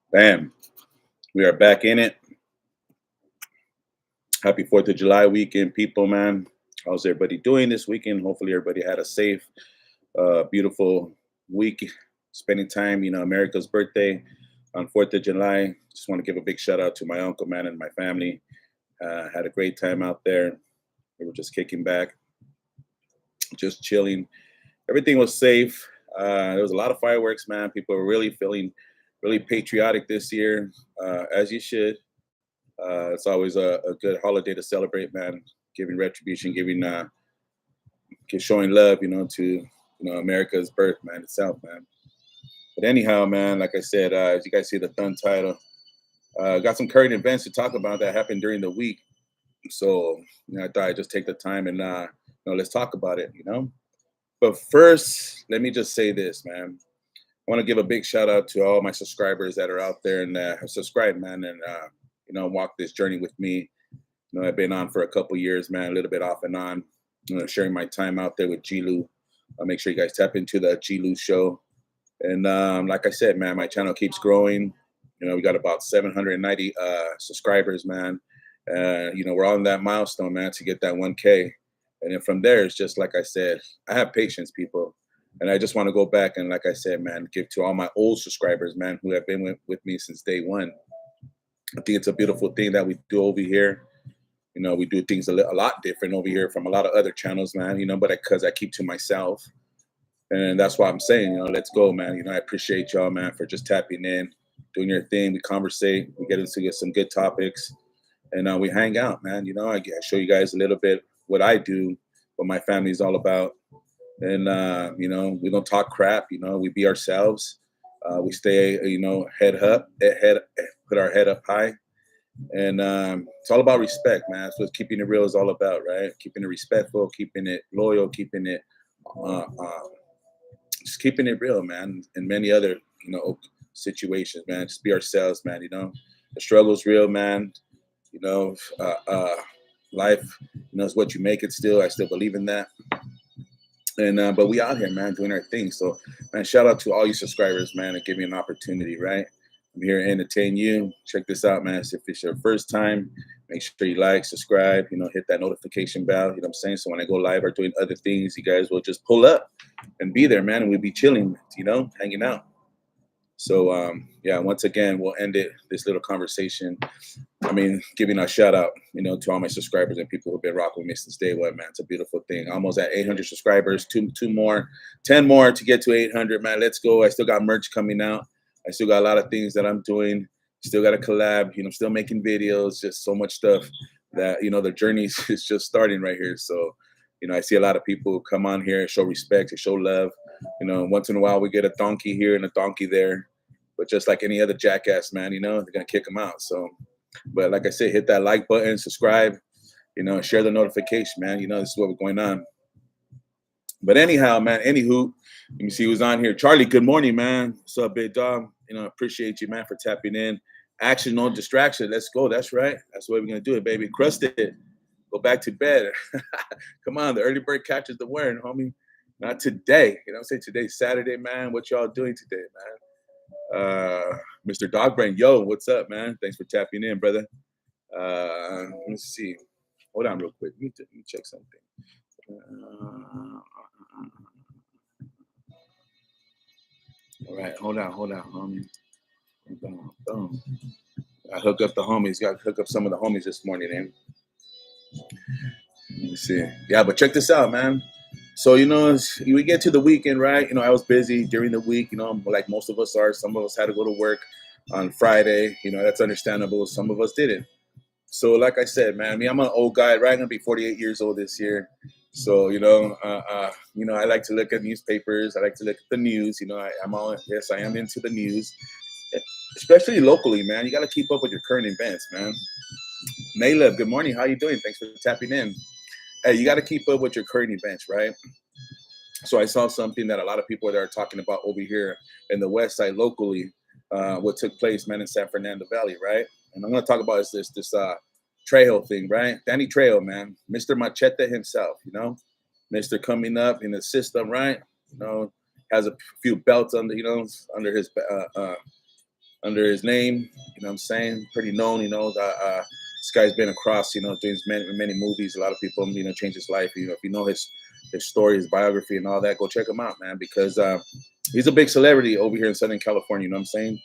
Bam. We are back in it. Happy 4th of July weekend, people, man. How's everybody doing this weekend? Hopefully, everybody had a safe, beautiful week, spending time, America's birthday on 4th of July. Just want to give a big shout out to my uncle, man, and my family. Had a great time out there. We were just kicking back, just chilling. Everything was safe. There was a lot of fireworks, man. People were really feeling really patriotic this year, as you should. It's always a good holiday to celebrate, man. Giving retribution, showing love, America's birth, man, itself, man. But anyhow, man, like I said, as you guys see the thumb title, got some current events to talk about that happened during the week. So, I thought I'd just take the time and, let's talk about it, But first, let me just say this, man. I want to give a big shout out to all my subscribers that are out there and have subscribed, man, and walk this journey with me. I've been on for a couple years, man, a little bit off and on. Sharing my time out there with Gilu. I'll make sure you guys tap into the Gilu show. And like I said, man, my channel keeps growing. We got about 790 subscribers, man. We're on that milestone, man, to get that 1K. And then from there, it's just like I said, I have patience, people. And I just want to go back and, like I said, man, give to all my old subscribers, man, who have been with me since day one. I think it's a beautiful thing that we do over here. We do things a lot different over here from a lot of other channels, man, but because I keep to myself. And that's why I'm saying, let's go, man. I appreciate y'all, man, for just tapping in, doing your thing. We conversate, we get into some good topics, and we hang out, man. I show you guys a little bit what I do, what my family's all about. And, we don't talk crap, we be ourselves. We stay, put our head up high. And it's all about respect, man. That's what keeping it real is all about, right? Keeping it respectful, keeping it loyal, keeping it, just keeping it real, man. And many other, situations, man. Just be ourselves, man. The struggle's real, man. You know, uh, uh, Life, is what you make it. Still, I still believe in that. And but we out here, man, doing our thing. So, man, shout out to all you subscribers, man, and give me an opportunity, right? I'm here to entertain you. Check this out, man. So if it's your first time, make sure you like, subscribe, hit that notification bell. You know what I'm saying? So when I go live or doing other things, you guys will just pull up and be there, man. And we'll be chilling, hanging out. So yeah, once again, we'll end this little conversation. Giving a shout out, to all my subscribers and people who've been rocking with me since day one, man. It's a beautiful thing. Almost at 800 subscribers, two more, 10 more to get to 800, man. Let's go. I still got merch coming out. I still got a lot of things that I'm doing. Still got a collab, still making videos, just so much stuff that, the journey is just starting right here. So, I see a lot of people who come on here and show respect and show love. Once in a while we get a donkey here and a donkey there. But just like any other jackass, man, they're going to kick them out. So, but like I said, hit that like button, subscribe, share the notification, man. This is what we're going on. But anyhow, man, anywho, let me see who's on here. Charlie, good morning, man. What's up, big dog? Appreciate you, man, for tapping in. Action, no distraction. Let's go. That's right. That's the way we're going to do it, baby. Crust it. Go back to bed. Come on. The early bird catches the worm, homie. Not today. I'm saying today's Saturday, man. What y'all doing today, man? Mr. Dogbrain, yo, what's up, man? Thanks for tapping in, brother. Let's see. Hold on real quick. Let me check something. All right, hold on, homie. Boom. I hook up the homies. Got to hook up some of the homies this morning, man. Let me see. Yeah, but check this out, man. So, we get to the weekend, right? I was busy during the week, like most of us are. Some of us had to go to work on Friday. That's understandable. Some of us didn't. So, like I said, man, I'm an old guy, right? I'm going to be 48 years old this year. So, I like to look at newspapers. I like to look at the news. I am into the news, especially locally, man. You got to keep up with your current events, man. Mayla, good morning. How you doing? Thanks for tapping in. Hey, you got to keep up with your current events, right? So I saw something that a lot of people are talking about over here in the West Side locally, what took place, man, in San Fernando Valley, right? And I'm going to talk about this Trejo thing, right? Danny Trejo, man, Mr. Machete himself, Mr. coming up in the system, right? Has a few belts under his under his name. You know what I'm saying? Pretty known. This guy's been across. Doing many movies. A lot of people, changed his life. If you know his story, his biography, and all that, go check him out, man. Because he's a big celebrity over here in Southern California. You know what I'm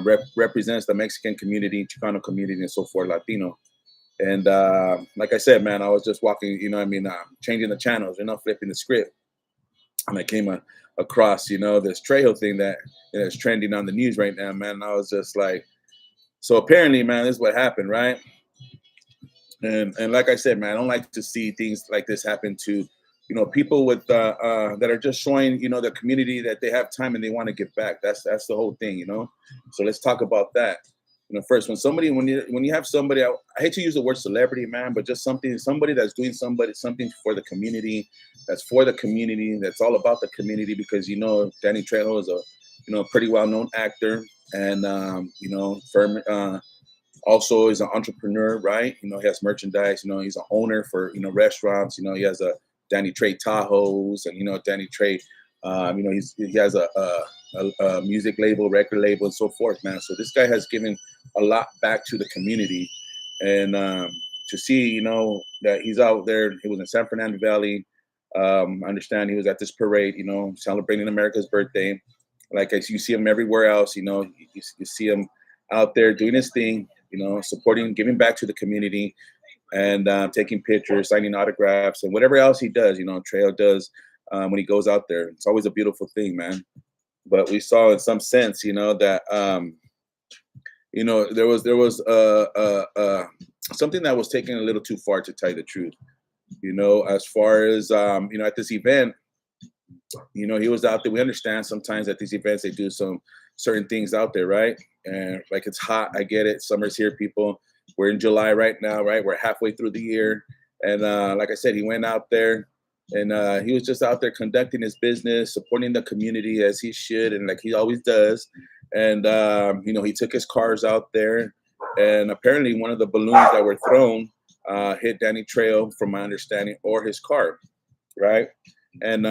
saying? Represents the Mexican community, Chicano community, and so forth, Latino. And like I said, man, I was just walking, changing the channels, flipping the script. And I came across, this Trejo thing that is trending on the news right now, man. And I was just like, so apparently, man, this is what happened, right? And like I said, man, I don't like to see things like this happen to, people with that are just showing, the community that they have time and they want to give back. That's the whole thing. So let's talk about that. First, when you have somebody, I hate to use the word celebrity, man, but just somebody that's doing something for the community, that's all about the community, because Danny Trejo is a pretty well known actor, and firm. Also is an entrepreneur, right? He has merchandise. He's an owner for restaurants. He has a Danny Trey Tahoes, and Danny Trey. He has a music label, record label, and so forth, man. So this guy has given a lot back to the community, and to see that he's out there. He was in San Fernando Valley. I understand he was at this parade, celebrating America's birthday. Like you see him everywhere else. You see him out there doing his thing. Supporting, giving back to the community, and taking pictures, signing autographs, and whatever else he does. Trejo does when he goes out there. It's always a beautiful thing, man. But we saw, in some sense, that there was something that was taken a little too far, to tell you the truth. As far as at this event, he was out there. We understand sometimes at these events they do some certain things out there, right? And like, it's hot, I get it. Summer's here, people. We're in July right now, right? We're halfway through the year, and like I said, he went out there, and he was just out there conducting his business, supporting the community as he should, and like he always does. And he took his cars out there, and apparently one of the balloons that were thrown hit Danny Trejo, from my understanding, or his car, right? And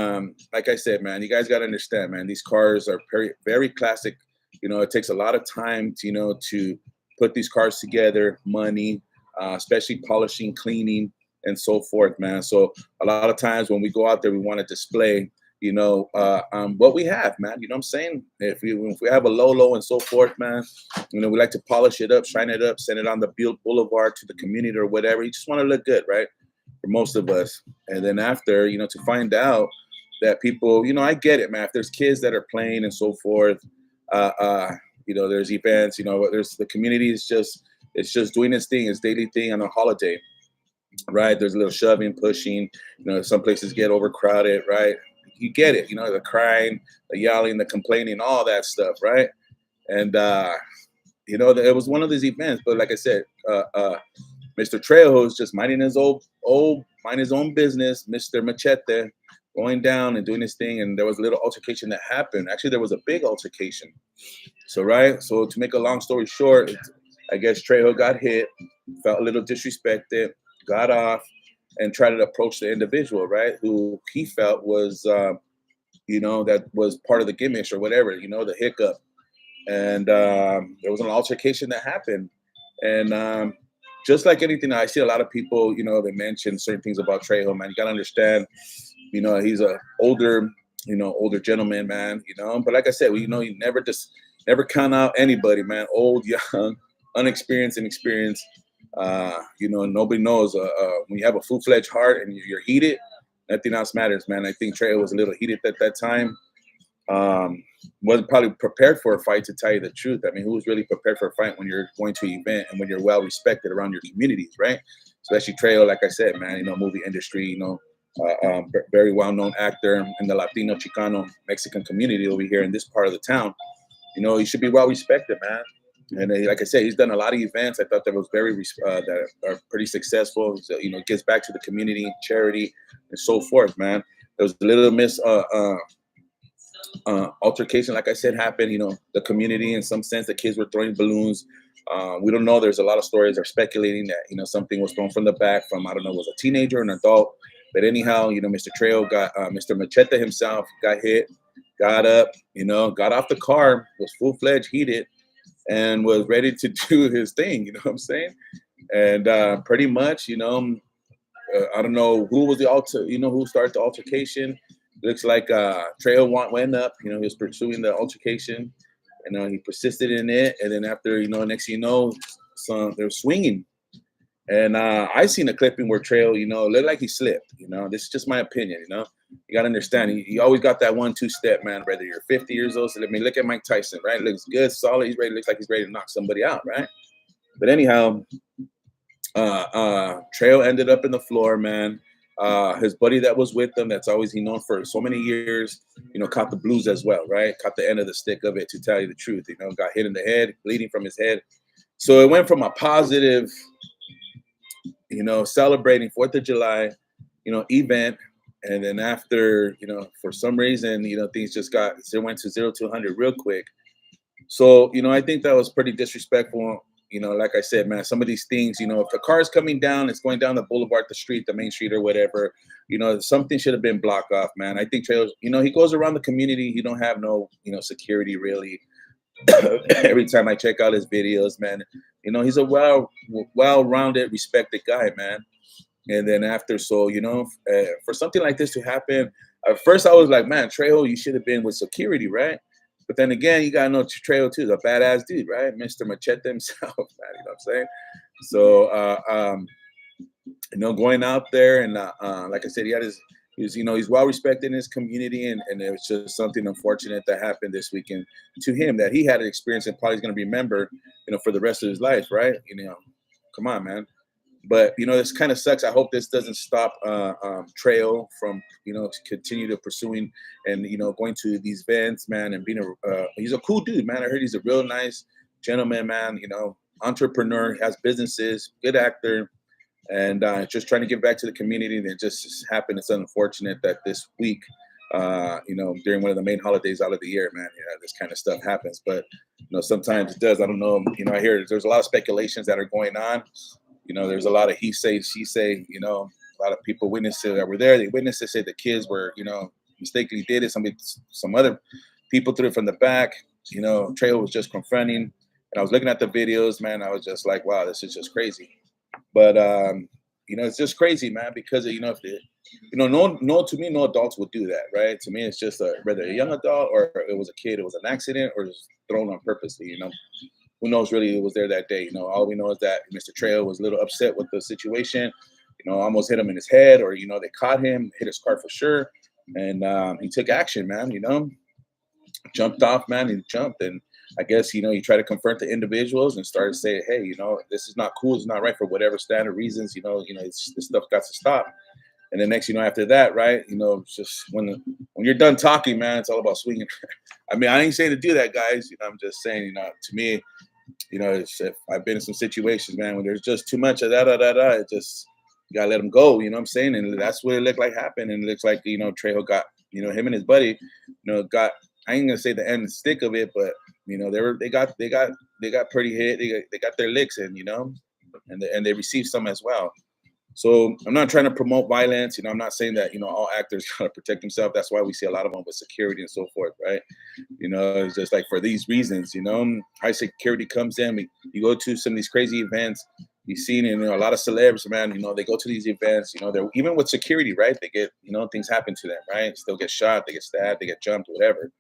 like I said, man, you guys got to understand, man, these cars are very, very classic. It takes a lot of time to put these cars together, money, especially polishing, cleaning, and so forth, man. So a lot of times when we go out there, we want to display, what we have, man. You know what I'm saying? If we have a Lolo and so forth, man, we like to polish it up, shine it up, send it on the boulevard to the community or whatever. You just want to look good, right? For most of us. And then after, to find out that people, I get it, man. If there's kids that are playing and so forth, there's events, there's the community is just doing its thing, its daily thing on a holiday, right? There's a little shoving, pushing, some places get overcrowded, right? You get it, the crying, the yelling, the complaining, all that stuff, right? And it was one of these events, but like I said, Mr. Trejo is just minding his own business, Mr. Machete, going down and doing his thing. And there was a little altercation that happened. Actually, there was a big altercation. So to make a long story short, I guess Trejo got hit, felt a little disrespected, got off, and tried to approach the individual, right, who he felt was, that was part of the gimmicks or whatever, the hiccup. And there was an altercation that happened. And just like anything, I see a lot of people, they mention certain things about Trejo, man. You got to understand, he's a older gentleman, man, But like I said, you never count out anybody, man. Old, young, unexperienced, and experienced. Nobody knows. When you have a full-fledged heart and you're heated, nothing else matters, man. I think Trejo was a little heated at that time. Wasn't probably prepared for a fight, to tell you the truth. I mean, who's really prepared for a fight when you're going to an event and when you're well respected around your communities, right? Especially Trejo, like I said, man, movie industry, very well-known actor in the Latino, Chicano, Mexican community over here in this part of the town. He should be well respected, man. And like I said, he's done a lot of events. I thought that was that are pretty successful. So, gives back to the community, charity, and so forth, man. There was a little altercation, like I said, happened. The community, in some sense, the kids were throwing balloons. We don't know. There's a lot of stories are speculating that something was thrown from the back from, I don't know, was a teenager or an adult. But anyhow, Mr. Trejo got Mr. Machete himself got hit, got up, got off the car, was full-fledged heated, and was ready to do his thing. You know what I'm saying? And pretty much, I don't know who was the who started the altercation. Looks like Trejo went up. He was pursuing the altercation. He persisted in it, and then after, next thing you know, they're swinging. And I seen a clipping where Trail, looked like he slipped. This is just my opinion. You got to understand, he always got that 1-2 step, man. Whether you're 50 years old, so let me look at Mike Tyson, right? Looks good, solid. He's ready. Looks like he's ready to knock somebody out, right? But anyhow, Trail ended up in the floor, man. His buddy that was with him, that's always he known for so many years, caught the blues as well, right? Caught the end of the stick of it, to tell you the truth. Got hit in the head, bleeding from his head. So it went from a positive, celebrating 4th of July, event. And then after, for some reason, things just went to 0 to 100 real quick. So, I think that was pretty disrespectful. Like I said, man, some of these things, if the car is coming down, it's going down the boulevard, the street, the main street or whatever, something should have been blocked off, man. I think Trails, he goes around the community. He don't have no, security really. Every time I check out his videos, man, he's a well-rounded, respected guy, man. And then after, so, for something like this to happen, at first I was like, man, Trejo, you should have been with security, right? But then again, you gotta know Trejo too, the badass dude, right? Mr. Machete himself, man. You know what I'm saying? So, going out there and like I said, he's well respected in his community, and it was just something unfortunate that happened this weekend to him that he had an experience and probably is going to remember, for the rest of his life, right? Come on, man. But this kind of sucks. I hope this doesn't stop Trail from to continue to pursuing and going to these events, man, and being he's a cool dude, man. I heard he's a real nice gentleman, man. Entrepreneur, has businesses, good actor, and just trying to give back to the community. And it just happened. It's unfortunate that this week, during one of the main holidays out of the year, man, this kind of stuff happens. But sometimes it does. I don't know. I hear there's a lot of speculations that are going on. There's a lot of he say, she say, a lot of people witnesses that were there. They witnesses say the kids were, mistakenly did it. Some other people threw it from the back. Trejo was just confronting. And I was looking at the videos, man. I was just like, wow, this is just crazy. But, it's just crazy, man, because, if the, to me, no adults would do that, right? To me, it's just whether a young adult or it was a kid, it was an accident or just thrown on purposely, Who knows really it was there that day? All we know is that Mr. Trail was a little upset with the situation, almost hit him in his head, or, they caught him, hit his car for sure. And he took action, man, jumped off, man. He jumped. And I guess, he tried to confront the individuals and started saying, hey, this is not cool. It's not right for whatever standard reasons, this stuff got to stop. And then next, after that, right, it's just when you're done talking, man, it's all about swinging. I mean, I ain't saying to do that, guys. I'm just saying, to me, if I've been in some situations, man, when there's just too much of that, it just, you gotta let them go. You know what I'm saying? And that's what it looked like happened. And it looks like, Trejo got, him and his buddy, got, I ain't gonna say the end stick of it, but they got pretty hit. They got their licks in, and they received some as well. So I'm not trying to promote violence. I'm not saying that, all actors gotta protect themselves. That's why we see a lot of them with security and so forth, right? It's just like for these reasons, high security comes in. You go to some of these crazy events. You've seen, a lot of celebs, man, they go to these events, they're even with security, right? They get, things happen to them, right? Still get shot, they get stabbed, they get jumped, whatever.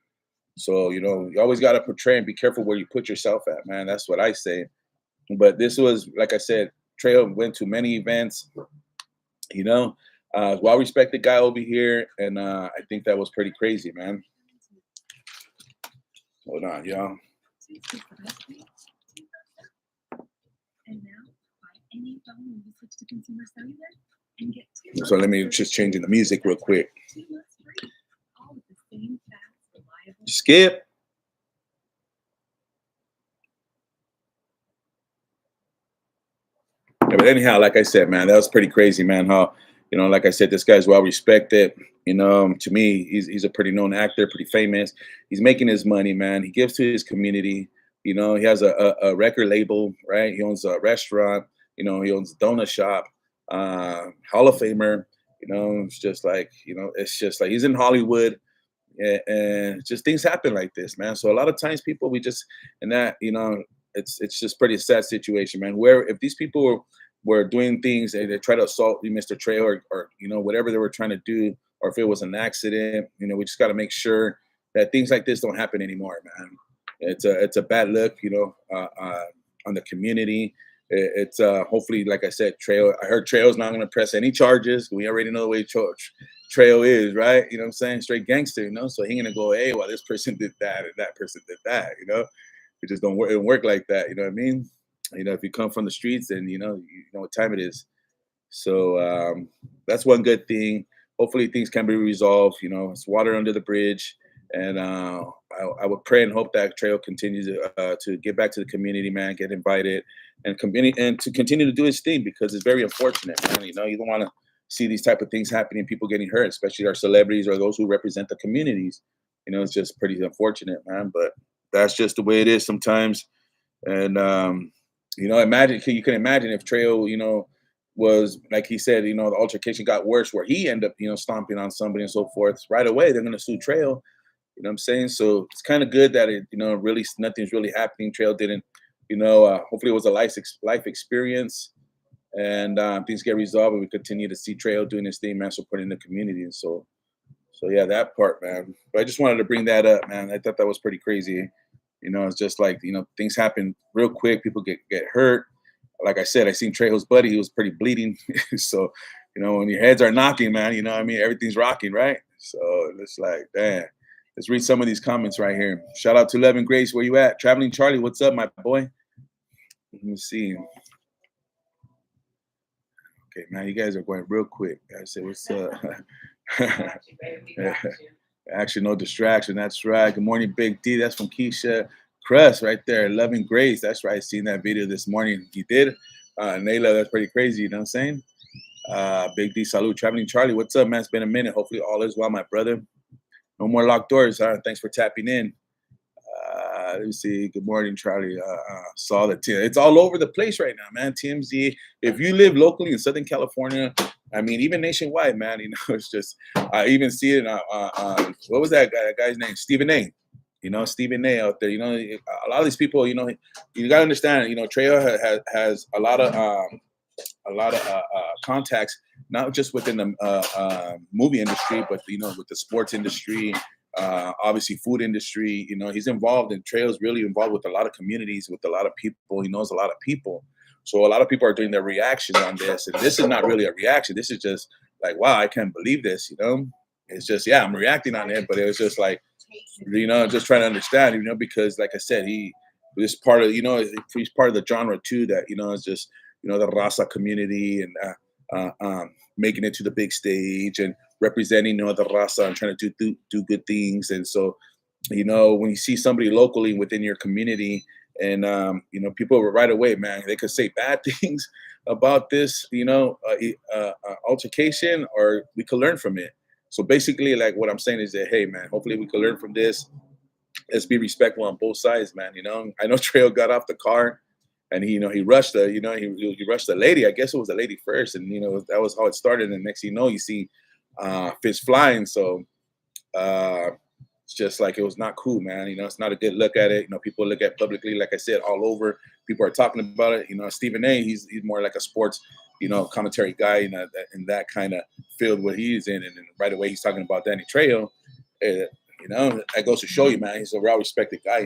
So, you always got to portray and be careful where you put yourself at, man. That's what I say. But this was, like I said, Trail went to many events, well-respected guy over here. And I think that was pretty crazy, man. Hold on, y'all. So let me just changing the music real quick. Skip. Yeah, but anyhow, like I said, man, that was pretty crazy, man. How, like I said, this guy's well respected. To me, he's a pretty known actor, pretty famous. He's making his money, man. He gives to his community. He has a record label, right? He owns a restaurant. He owns a donut shop. Hall of Famer. It's just like, he's in Hollywood. And just things happen like this, man. So a lot of times people we just and that it's just pretty sad situation, man. Where if these people were doing things and they try to assault you, Mr. Trail, or whatever they were trying to do, or if it was an accident, we just got to make sure that things like this don't happen anymore, man. It's a bad look, on the community. It's hopefully, like I said, Trail. I heard Trail's not going to press any charges. We already know the way Trail is, right? You know what I'm saying? Straight gangster, so he ain't gonna go, hey, well, this person did that and that person did that, It just don't work. It don't work like that. You know what I mean? If you come from the streets, then you know what time it is. So that's one good thing. Hopefully things can be resolved. It's water under the bridge, and I would pray and hope that Trail continues to get back to the community, man, get invited, and to continue to do his thing because it's very unfortunate, man. You don't want to see these type of things happening, people getting hurt, especially our celebrities or those who represent the communities. It's just pretty unfortunate, man. But that's just the way it is sometimes. And imagine you can imagine if Trail, was like he said, the altercation got worse where he ended up, stomping on somebody and so forth. Right away, they're gonna sue Trail. You know what I'm saying? So it's kind of good that it, really nothing's really happening. Trail didn't, hopefully it was a life experience, and things get resolved, and we continue to see Trail doing his thing, man, supporting the community. And so yeah, that part, man. But I just wanted to bring that up, man. I thought that was pretty crazy. It's just like, things happen real quick. People get hurt. Like I said, I seen Trejo's buddy. He was pretty bleeding. So, when your heads are knocking, man, what I mean? Everything's rocking, right? So it's like, damn. Let's read some of these comments right here. Shout out to Levin Grace. Where you at? Traveling Charlie, what's up, my boy? Let me see. Okay, man, you guys are going real quick. I say, what's up? Actually, no distraction. That's right. Good morning, Big D. That's from Keisha Crust right there. Loving Grace. That's right. Seen that video this morning. You did? Nayla, that's pretty crazy. You know what I'm saying? Big D, salute. Traveling Charlie, what's up, man? It's been a minute. Hopefully all is well, my brother. No more locked doors. Thanks for tapping in. Let me see. Good morning, Charlie. Saw the team. It's all over the place right now, man. TMZ. If you live locally in Southern California, I mean, even nationwide, man. It's just. I even see it. What was that guy's name? Stephen A. Stephen A. out there. A lot of these people. You gotta understand. Trejo has a lot of contacts, not just within the movie industry, but with the sports industry. Obviously food industry, he's involved, and Trail's really involved with a lot of communities, with a lot of people. He knows a lot of people. So a lot of people are doing their reaction on this. And this is not really a reaction. This is just like, wow, I can't believe this, It's just, yeah, I'm reacting on it, but it was just like, just trying to understand, because like I said, he's part of the genre too, that, is just, the Raza community and making it to the big stage and representing the Raza and trying to do good things. And so, when you see somebody locally within your community and, people right away, man, they could say bad things about this, altercation, or we could learn from it. So basically, like what I'm saying is that, hey, man, hopefully we can learn from this. Let's be respectful on both sides, man. I know Trail got off the car and he rushed he rushed the lady. I guess it was the lady first. And, that was how it started. And next thing you know, you see fish flying. So it's just like, it was not cool, man. It's not a good look at it. People look at publicly, like I said, all over. People are talking about it. Stephen A, he's more like a sports, commentary guy in that kind of field where he's in. And then right away he's talking about Danny Trejo. That goes to show you, man, he's a well-respected guy,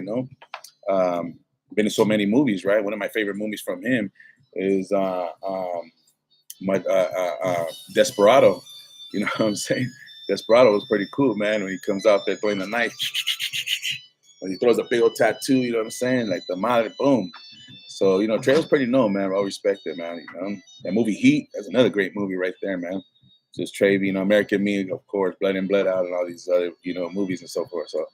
been in so many movies, right? One of my favorite movies from him is Desperado. You know what I'm saying? Desperado was pretty cool, man, when he comes out there throwing the knife. When he throws a big old tattoo, you know what I'm saying? Like the madre, boom. So, Trejo's pretty known, man. Well respected, man. That movie Heat, that's another great movie right there, man. Just Trejo, American Me, of course, Blood In, Blood Out, and all these other, movies and so forth. So,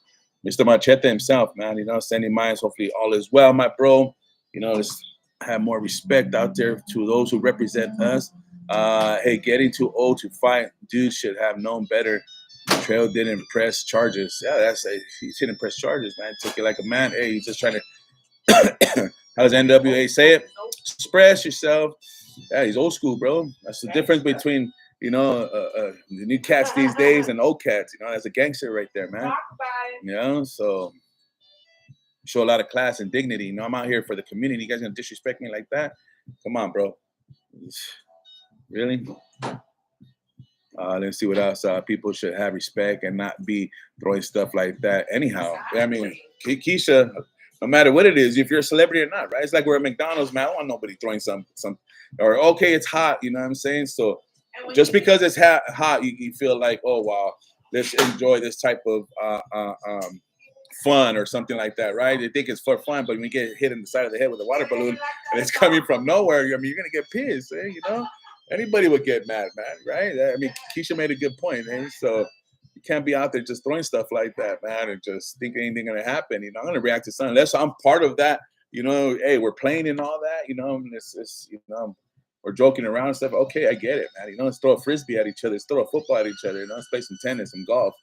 Mr. Machete himself, man, sending minds. Hopefully all is well, my bro. Let's have more respect out there to those who represent us. Hey, getting too old to fight. Dude should have known better. Trail didn't press charges. Yeah, he didn't press charges, man. Took it like a man. Hey, he's just trying to. How does NWA say it? Express yourself. Yeah, he's old school, bro. That's the difference between The new cats these days and old cats. That's a gangster right there, man. So show a lot of class and dignity. I'm out here for the community. You guys gonna disrespect me like that? Come on, bro. Really? Let's see what else. People should have respect and not be throwing stuff like that. Anyhow, I mean, Keisha, no matter what it is, if you're a celebrity or not, right? It's like we're at McDonald's, man. I don't want nobody throwing some, or okay, it's hot. You know what I'm saying? So just because it's hot, you feel like, oh wow, let's enjoy this type of fun or something like that, right? They think it's for fun, but when you get hit in the side of the head with a water balloon and it's coming from nowhere, I mean, you're gonna get pissed, Anybody would get mad, man, right? I mean, Keisha made a good point, so you can't be out there just throwing stuff like that, man, and just think anything gonna happen. I'm gonna react to something unless I'm part of that. Hey, we're playing and all that. And it's we're joking around and stuff. Okay, I get it, man. Let's throw a frisbee at each other. Let's throw a football at each other. Let's play some tennis, some golf.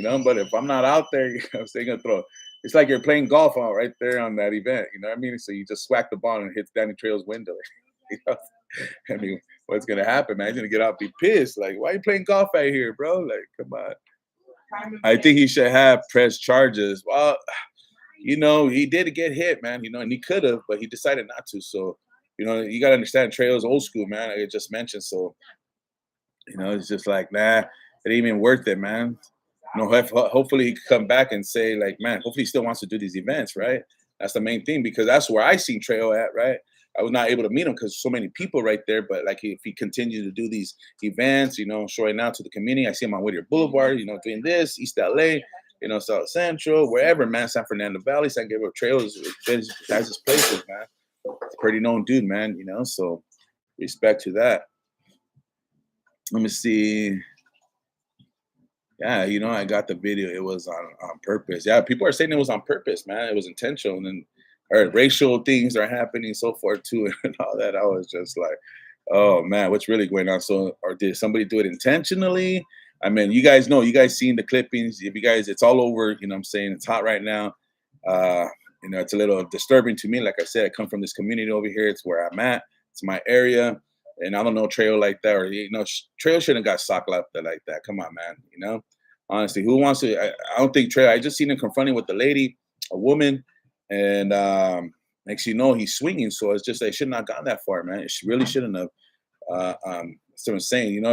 But if I'm not out there, I'm gonna throw. It's like you're playing golf out right there on that event. You know what I mean? So you just swack the ball and it hits Danny Trejo's window. I mean, what's gonna happen, man? He's gonna get out, and be pissed. Like, why are you playing golf out here, bro? Like, come on. I think he should have pressed charges. Well, he did get hit, man. And he could have, but he decided not to. So, you gotta understand, Trejo's old school, man. I just mentioned. So, it's just like, nah, it ain't even worth it, man. Hopefully he could come back and say, like, man, hopefully he still wants to do these events, right? That's the main thing, because that's where I seen Trejo at, right? I was not able to meet him because so many people right there. But like, if he continued to do these events, showing out to the community, I see him on Whittier Boulevard, doing this, East LA, South Central, wherever, man, San Fernando Valley, San Gabriel Trails, has his places, man. It's a pretty known dude, man, so respect to that. Let me see. Yeah, I got the video. It was on purpose. Yeah, people are saying it was on purpose, man. It was intentional. And or racial things are happening, so forth too, and all that. I was just like, oh man, what's really going on? So, or did somebody do it intentionally? I mean, you guys seen the clippings. If you guys, it's all over, I'm saying, it's hot right now. It's a little disturbing to me. Like I said, I come from this community over here. It's where I'm at. It's my area. And I don't know Trejo like that, or Trejo shouldn't have got socked up like that. Come on, man. Honestly, who wants to? I don't think Trejo. I just seen him confronting with the lady, a woman, and next he's swinging. So it's just, they should not have gone that far, man. It really shouldn't have. So I'm saying,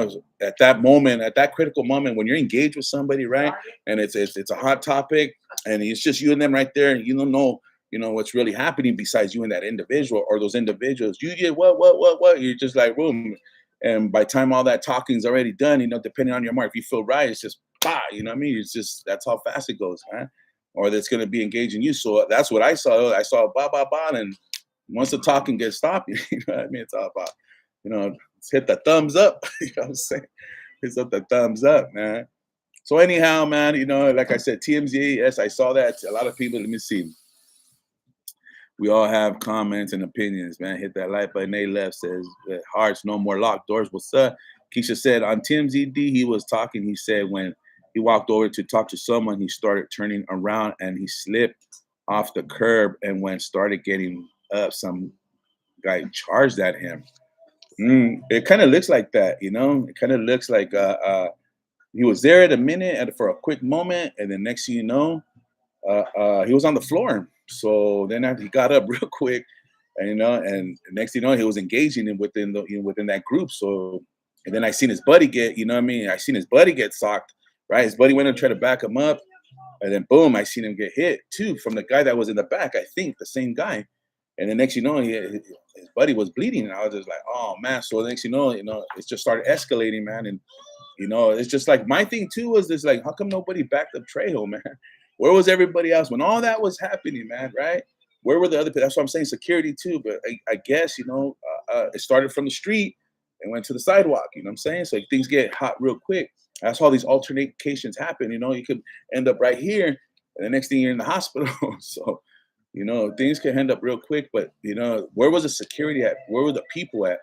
at that moment, at that critical moment, when you're engaged with somebody, right, and it's a hot topic, and it's just you and them right there, and you don't know. What's really happening besides you and that individual or those individuals. You get what? You're just like, boom. And by the time all that talking is already done, depending on your mark, if you feel right, it's just, bah, what I mean? It's just, that's how fast it goes, man. Or that's going to be engaging you. So that's what I saw. I saw ba, ba, ba. And once the talking gets stopped, you know what I mean? It's all about, let's hit the thumbs up. You know what I'm saying? It's up the thumbs up, man. So anyhow, man, like I said, TMZ, yes, I saw that. A lot of people, let me see. We all have comments and opinions, man. Hit that like button. A left says, hearts, no more locked doors. What's up? Keisha said on TMZD, he was talking. He said when he walked over to talk to someone, he started turning around and he slipped off the curb. And when started getting up, some guy charged at him. It kind of looks like that, It kind of looks like he was there at a minute and for a quick moment. And then next thing you know, he was on the floor. So then after he got up real quick, and and next thing you know, he was engaging within that group. So, and then I seen his buddy get, I seen his buddy get socked, right? His buddy went and tried to back him up, and then boom, I seen him get hit too from the guy that was in the back. I think the same guy. And then next you know, his buddy was bleeding, and I was just like, oh man. So next you know, it just started escalating, man. And it's just like my thing too was this, like, how come nobody backed up Trejo, man? Where was everybody else when all that was happening, man? Right? Where were the other people? That's what I'm saying, security too. But I guess it started from the street and went to the sidewalk. You know what I'm saying? So things get hot real quick. That's how these altercations happen. You could end up right here, and the next thing you're in the hospital. So things can end up real quick. But where was the security at? Where were the people at?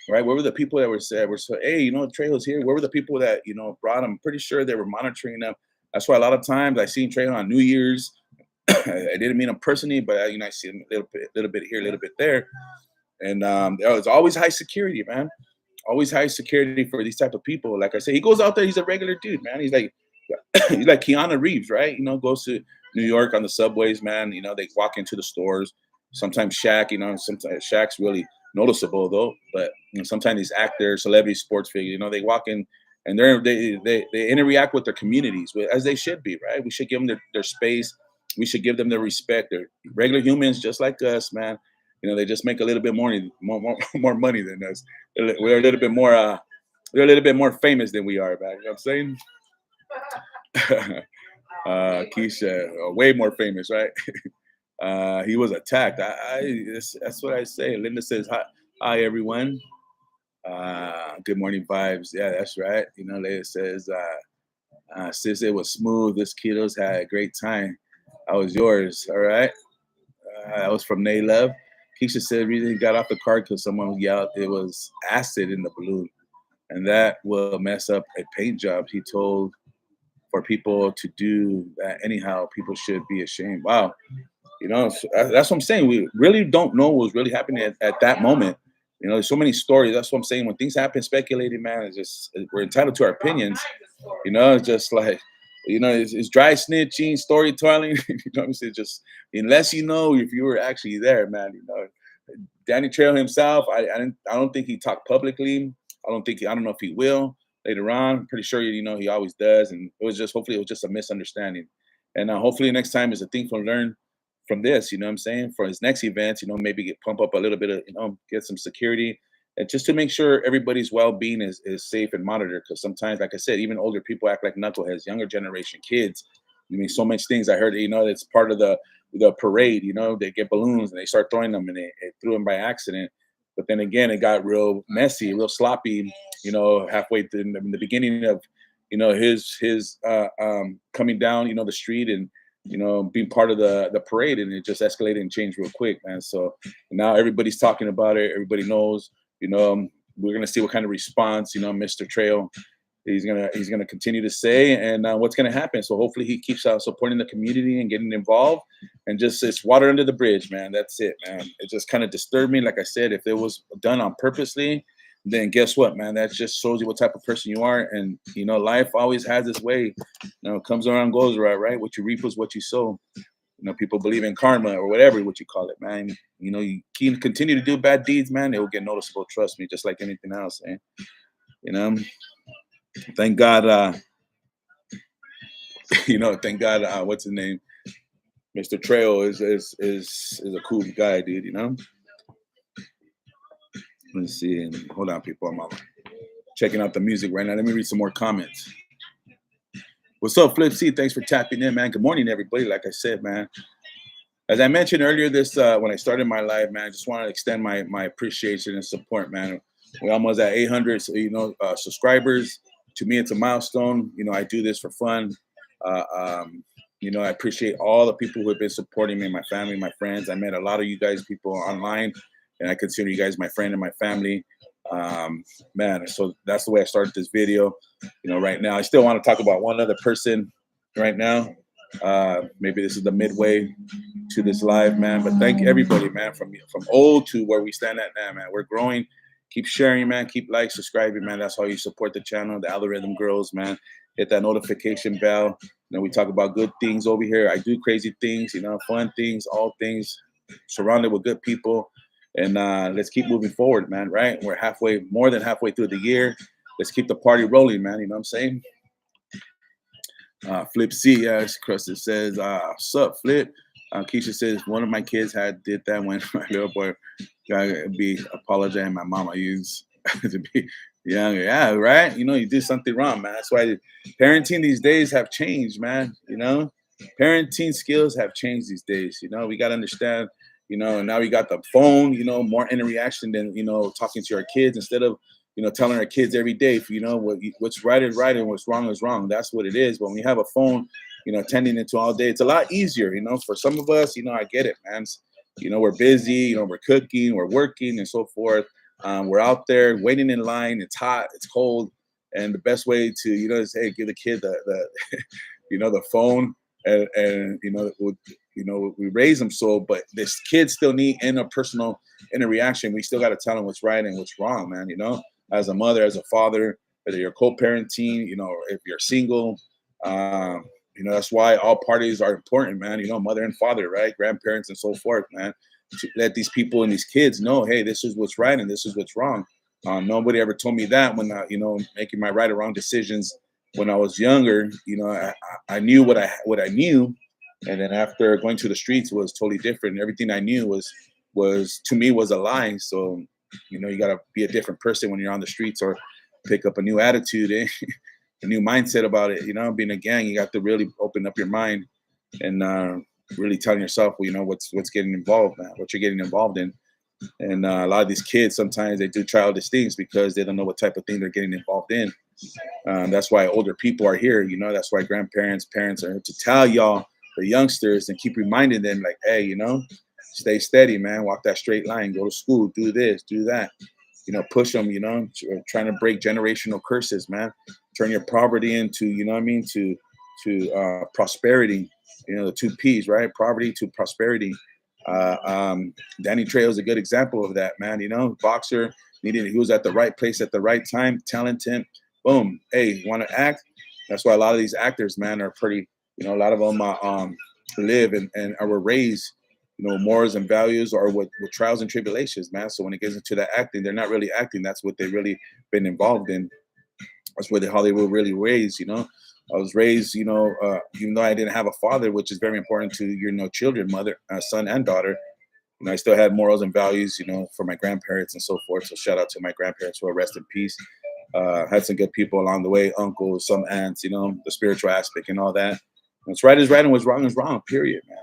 Right? Where were the people that were said, hey, Trejo's here? Where were the people that brought him? I'm pretty sure they were monitoring them. That's why a lot of times I seen Trejo on New Year's. I didn't meet him personally, but I see him a little bit here, a little bit there, and there was always high security, man. always high security for these type of people. Like I said, he goes out there. He's a regular dude, man. He's like he's like Keanu Reeves, right? Goes to New York on the subways, man. They walk into the stores. Sometimes Shaq, sometimes Shaq's really noticeable though. But sometimes these actors, celebrity sports figures, they walk in and they interact with their communities as they should be, right? We should give them their space. We should give them their respect. They're regular humans just like us, man. They just make a little bit more money than us. We're a little bit more they're a little bit more famous than we are, man. You know what I'm saying? Keisha, way more famous, right? He was attacked. That's what I say. Linda says, hi everyone. Good morning vibes. Yeah, that's right. Leia says, sis, it was smooth. This kiddos had a great time. How was yours? All right. That was from Nay Love. Keisha said, really got off the car because someone yelled it was acid in the balloon, and that will mess up a paint job. He told for people to do that anyhow. People should be ashamed. Wow. That's what I'm saying. We really don't know what was really happening at that moment. There's so many stories. That's what I'm saying. When things happen, speculating, man, it's just we're entitled to our opinions. It's just like, it's dry snitching, storytelling. What I'm saying? Just unless if you were actually there, man. Danny Trejo himself, I don't think he talked publicly. I don't know if he will later on. I'm pretty sure he always does. And hopefully it was just a misunderstanding. And hopefully next time is a thing for learn from this, what I'm saying? For his next events, maybe pump up a little bit of, get some security and just to make sure everybody's well-being is safe and monitored. Because sometimes, like I said, even older people act like knuckleheads, younger generation kids. So much things I heard, it's part of the parade, they get balloons and they start throwing them and they threw them by accident. But then again, it got real messy, real sloppy, halfway through in the beginning of, his coming down, the street and, being part of the parade, and it just escalated and changed real quick, man. So now everybody's talking about it. Everybody knows, we're going to see what kind of response, Mr. Trail he's gonna continue to say, and what's gonna happen. So hopefully he keeps supporting the community and getting involved, and just it's water under the bridge, man. That's it, man. It just kind of disturbed me. Like I said, if it was done on purposely, then guess what, man? That just shows you what type of person you are. And life always has its way. Comes around, goes around, right? What you reap is what you sow. People believe in karma or whatever what you call it, man. You can continue to do bad deeds, man. It will get noticeable. Trust me, just like anything else, man. Thank God, thank God, what's his name? Mr. Trail is a cool guy, dude, Let's see. And hold on, people. I'm checking out the music right now. Let me read some more comments. What's up, Flip C? Thanks for tapping in, man. Good morning, everybody. Like I said, man. As I mentioned earlier, when I started my live, man, I just want to extend my appreciation and support, man. We're almost at 800, subscribers. To me, it's a milestone. I do this for fun. I appreciate all the people who have been supporting me, my family, my friends. I met a lot of you guys, people online, and I consider you guys my friend and my family. Man, so that's the way I started this video. Right now, I still want to talk about one other person right now. Maybe this is the midway to this live, man. But thank everybody, man, from old to where we stand at now, man. We're growing. Keep sharing, man. Keep subscribing, man. That's how you support the channel. The algorithm grows, man. Hit that notification bell. We talk about good things over here. I do crazy things, fun things, all things, surrounded with good people. And let's keep moving forward, man, right? We're more than halfway through the year. Let's keep the party rolling, man. You know what I'm saying? Flip C, yes, Crusted says, sup, Flip? Keisha says, one of my kids did that when my little boy gotta be apologizing. My mama used to be younger. Yeah, right? You did something wrong, man. That's why parenting these days have changed, man. Parenting skills have changed these days. We got to understand, and now we got the phone, more interaction than, talking to our kids instead of, telling our kids every day, what's right is right and what's wrong is wrong. That's what it is. When we have a phone, attending it to all day, it's a lot easier, for some of us, I get it, man. We're busy, we're cooking, we're working and so forth. We're out there waiting in line. It's hot, it's cold. And the best way to, is, hey, give the kid the the phone and we raise them but this kids still need interpersonal interaction. We still got to tell them what's right and what's wrong, man. as a mother, as a father, whether you're co-parenting, if you're single. Um, that's why all parties are important, man. Mother and father, right? Grandparents and so forth, man. To let these people and these kids know, hey, this is what's right and this is what's wrong. Nobody ever told me that when, making my right or wrong decisions when I was younger. I knew what I knew, and then after going to the streets was totally different. Everything I knew was to me was a lie. So, you got to be a different person when you're on the streets, or pick up a new attitude, a new mindset about it. Being a gang, you got to really open up your mind and really telling yourself, well, what's getting involved, man, what you're getting involved in. And a lot of these kids sometimes they do childish things because they don't know what type of thing they're getting involved in. That's why older people are here. That's why grandparents, parents are to tell y'all, the youngsters, and keep reminding them, like, hey, stay steady, man. Walk that straight line. Go to school. Do this. Do that. Push them. Trying to break generational curses, man. Turn your poverty into, what I mean, to prosperity. The two P's, right? Poverty to prosperity. Danny Trejo is a good example of that, man. Boxer, he was at the right place at the right time, talented. Boom. Hey, want to act? That's why a lot of these actors, man, are pretty. A lot of them live and were raised, morals and values, or with trials and tribulations, man. So when it gets into the acting, they're not really acting. That's what they really been involved in. That's where how they were really raised. I was raised, even though I didn't have a father, which is very important to your children, mother, son, and daughter. I still had morals and values, for my grandparents and so forth. So shout out to my grandparents, who are rest in peace. Had some good people along the way, uncles, some aunts, the spiritual aspect and all that. What's right is right and what's wrong is wrong, period, man.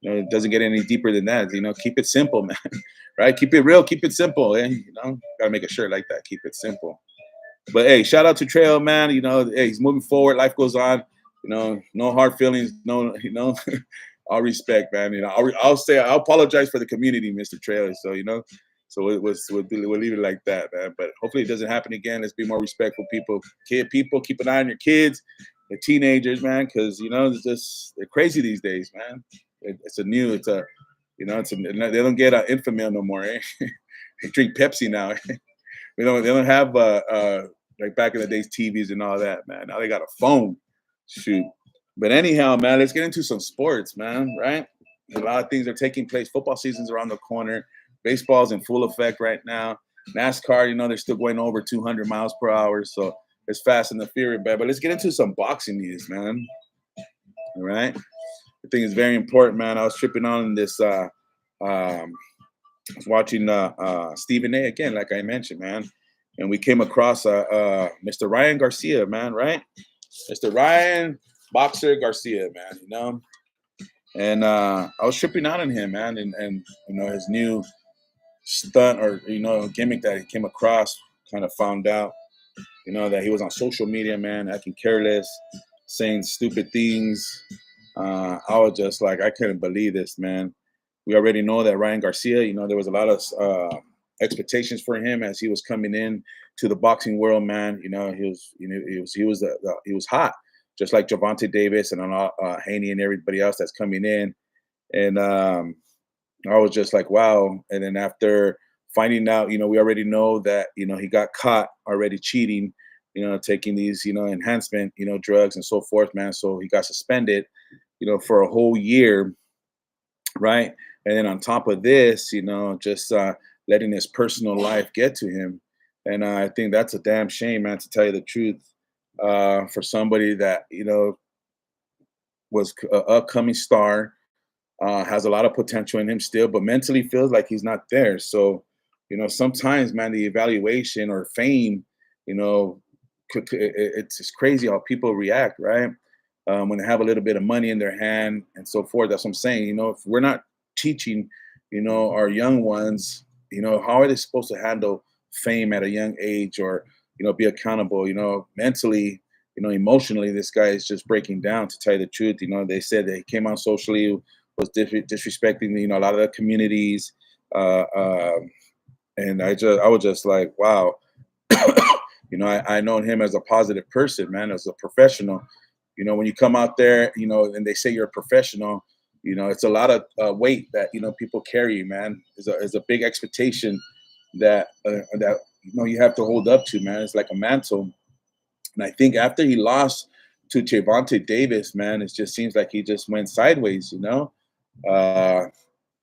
It doesn't get any deeper than that. Keep it simple, man. Right? Keep it real, keep it simple. Gotta make a shirt like that. Keep it simple. But hey, shout out to Trail, man. Hey, he's moving forward. Life goes on. No hard feelings. No, all respect, man. I'll apologize for the community, Mr. Trail. So so we'll leave it like that, man. But hopefully it doesn't happen again. Let's be more respectful, people. People, keep an eye on your kids, the teenagers, man, because they're crazy these days, man. It's they don't get Infamil no more. Eh? They drink Pepsi now. They don't have like back in the days TVs and all that, man. Now they got a phone. Shoot. But anyhow, man, let's get into some sports, man. Right? A lot of things are taking place. Football season's around the corner. Baseball's in full effect right now. NASCAR, they're still going over 200 miles per hour, so it's fast and the furious, but let's get into some boxing news, man. All right. I think it's very important, man. I was tripping on this I was watching Stephen A again, like I mentioned, man, and we came across Mr. Ryan Garcia, man, right? Mr. Ryan Boxer Garcia, man, and I was tripping out on him, man, and his new stunt or gimmick that he came across. Kind of found out, that he was on social media, man, acting careless, saying stupid things. I was just like, I couldn't believe this, man. We already know that Ryan Garcia, there was a lot of expectations for him as he was coming in to the boxing world, man. He was hot, just like Javante Davis and Haney and everybody else that's coming in. And I was just like, wow. And then after finding out, we already know that, he got caught already cheating, taking these, enhancement, drugs and so forth, man. So he got suspended, for a whole year. Right. And then on top of this, just letting his personal life get to him. And I think that's a damn shame, man, to tell you the truth, for somebody that, was an upcoming star, has a lot of potential in him still, but mentally feels like he's not there. So, sometimes, man, the evaluation or fame, it's crazy how people react, right? When they have a little bit of money in their hand and so forth. That's what I'm saying. If we're not teaching, our young ones, how are they supposed to handle fame at a young age, or, be accountable, mentally, emotionally, this guy is just breaking down, to tell you the truth. They said that he came on socially, was disrespecting, a lot of the communities. And I was just like, wow. I known him as a positive person, man, as a professional. When you come out there, and they say you're a professional, it's a lot of weight that, people carry, man. Is a big expectation that you have to hold up to, man. It's like a mantle. And I think after he lost to Javante Davis, man, it just seems like he just went sideways. Uh,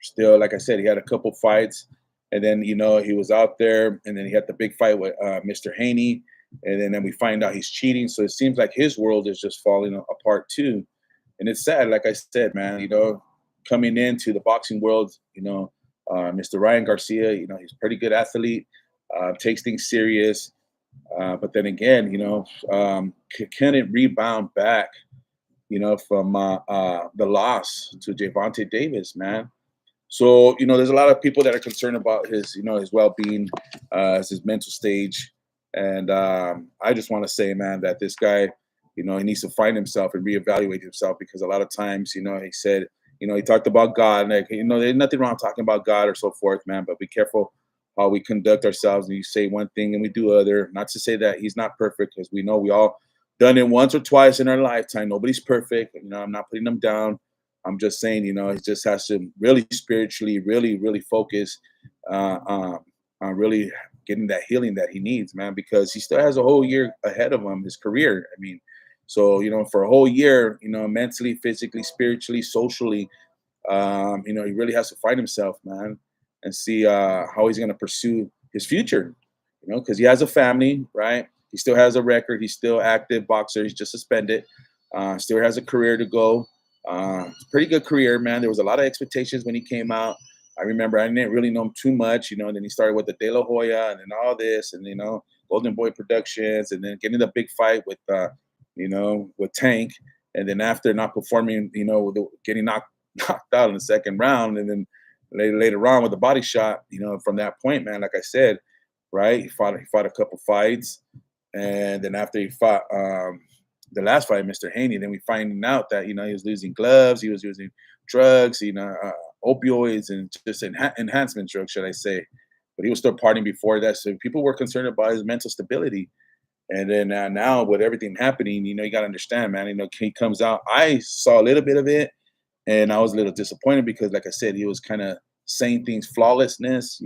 Still, like I said, he had a couple fights, and then he was out there, and then he had the big fight with Mr. Haney, and then we find out he's cheating. So it seems like his world is just falling apart too, and it's sad. Like I said, man, coming into the boxing world, Mr. Ryan Garcia, he's a pretty good athlete, takes things serious, but then again, couldn't rebound back, from the loss to Javante Davis, man. So, there's a lot of people that are concerned about his well-being, his mental stage. And I just want to say, man, that this guy, he needs to find himself and reevaluate himself, because a lot of times, he said, he talked about God, and there's nothing wrong talking about God or so forth, man, but be careful how we conduct ourselves. And you say one thing and we do other. Not to say that he's not perfect, because we know we all done it once or twice in our lifetime. Nobody's perfect. I'm not putting them down. I'm just saying, he just has to really spiritually, really, really focus on really getting that healing that he needs, man, because he still has a whole year ahead of him, his career. I mean, so, for a whole year, mentally, physically, spiritually, socially, he really has to find himself, man, and see how he's going to pursue his future, because he has a family, right? He still has a record. He's still active boxer. He's just suspended. Still has a career to go. Pretty good career, man. There was a lot of expectations when he came out. I remember I didn't really know him too much, and then he started with the De La Hoya and then all this, and Golden Boy Productions, and then getting the big fight with Tank, and then after not performing, getting knocked out in the second round, and then later on with the body shot, from that point, man, like I said, right, he fought a couple fights, and then after he fought the last fight, Mr. Haney, then we finding out that he was losing gloves, he was using drugs, opioids, and just enhancement drugs, should I say? But he was still partying before that, so people were concerned about his mental stability. And then now with everything happening, you got to understand, man. He comes out. I saw a little bit of it, and I was a little disappointed because, like I said, he was kind of saying things flawlessness,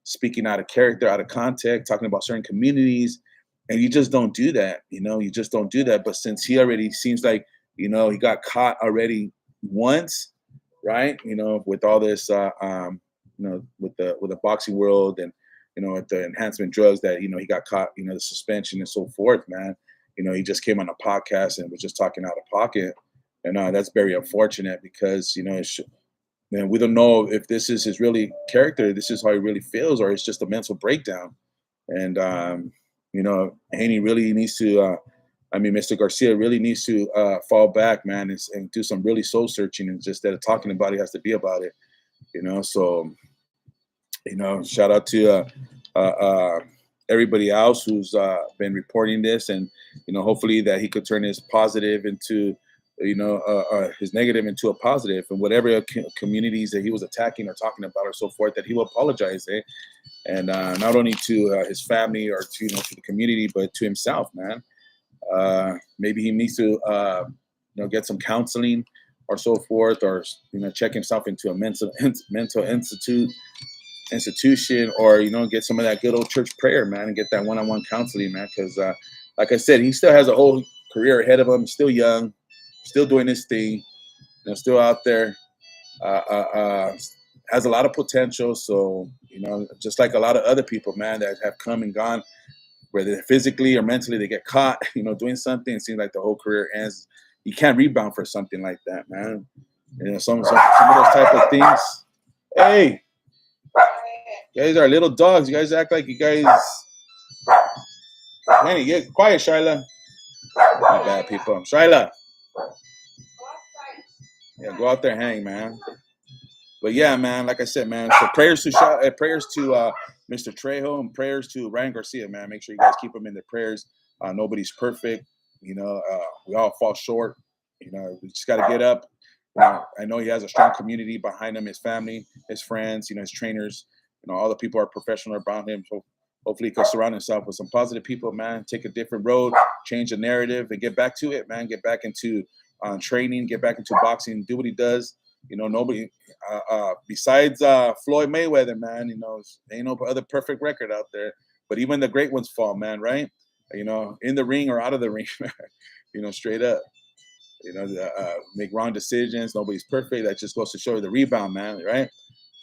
speaking out of character, out of context, talking about certain communities. And you just don't do that, you just don't do that. But since he already seems like, he got caught already once, right? With all this, with the boxing world, and, with the enhancement drugs that, he got caught, the suspension and so forth, man. He just came on a podcast and was just talking out of pocket. And that's very unfortunate because, man, we don't know if this is his really character, this is how he really feels, or it's just a mental breakdown. And, Haney really needs to, Mr. Garcia really needs to fall back, man, and do some really soul searching, and just instead of talking about it, he has to be about it, So, shout out to everybody else who's been reporting this, and, hopefully that he could turn his positive into, his negative into a positive, and whatever communities that he was attacking or talking about or so forth, that he will apologize, and not only to his family or to the community, but to himself, man. Maybe he needs to get some counseling or so forth, or check himself into a mental institution, or get some of that good old church prayer, man, and get that one-on-one counseling, man, because like I said, he still has a whole career ahead of him. He's still young, still doing his thing, still out there. Has a lot of potential. So, just like a lot of other people, man, that have come and gone, whether physically or mentally, they get caught, doing something. It seems like the whole career ends. You can't rebound for something like that, man. Some of those type of things. Hey, you guys are little dogs. You guys act like you guys. Man, get quiet, Shyla. Not bad, people. Shyla. Yeah, go out there, hang, man. But yeah, man, like I said, man, so prayers to Mr. Trejo, and prayers to Ryan Garcia, man. Make sure you guys keep them in their prayers. Nobody's perfect. We all fall short. We just got to get up. I know he has a strong community behind him, his family, his friends, his trainers. All the people are professional around him. So hopefully he can surround himself with some positive people, man. Take a different road, change the narrative, and get back to it, man. Get back into training, get back into boxing, do what he does. Nobody besides Floyd Mayweather, man. Ain't no other perfect record out there. but even the great ones fall, man, right? You know, in the ring or out of the ring, you know, straight up. You know, make wrong decisions. Nobody's perfect. That just goes to show you the rebound, man, right?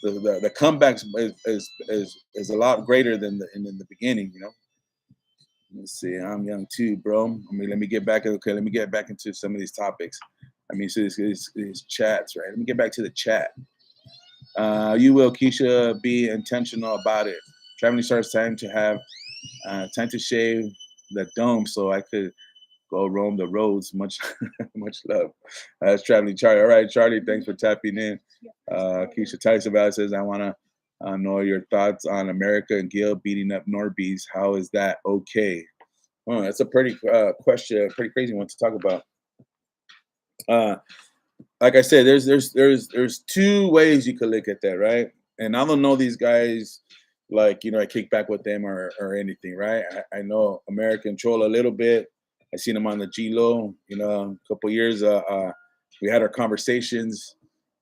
The comebacks is a lot greater than in the beginning, you know. Let's see. I'm young too, bro. I mean, let me get back. Okay, let me get back into some of these topics. I mean, so these chats, right? Let me get back to the chat. You will, Keisha, be intentional about it. Traveling starts time to have time to shave the dome so I could go roam the roads. Much much love. That's traveling Charlie. All right, Charlie, thanks for tapping in. Keisha Tyson Valley says, I want to know your thoughts on America and Gil beating up Norbies. How is that okay? Oh, that's a pretty question, pretty crazy one to talk about. Uh, like I said, there's two ways you could look at that, right? And I don't know these guys like I kick back with them or anything, right? I know American Troll a little bit. I seen him on the G Lo, a couple years. We had our conversations.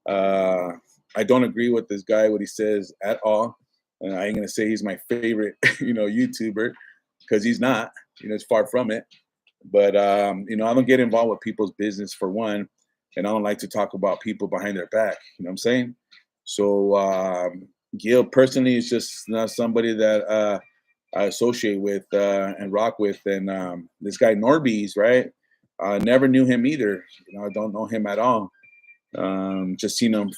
Uh, I don't agree with this guy what he says at all. And I ain't gonna say he's my favorite, YouTuber, because he's not. It's far from it. But I don't get involved with people's business for one, and I don't like to talk about people behind their back. You know what I'm saying? So Gil personally is just not somebody that I associate with and rock with. And this guy Norbies, right? I never knew him either. I don't know him at all. Just seen him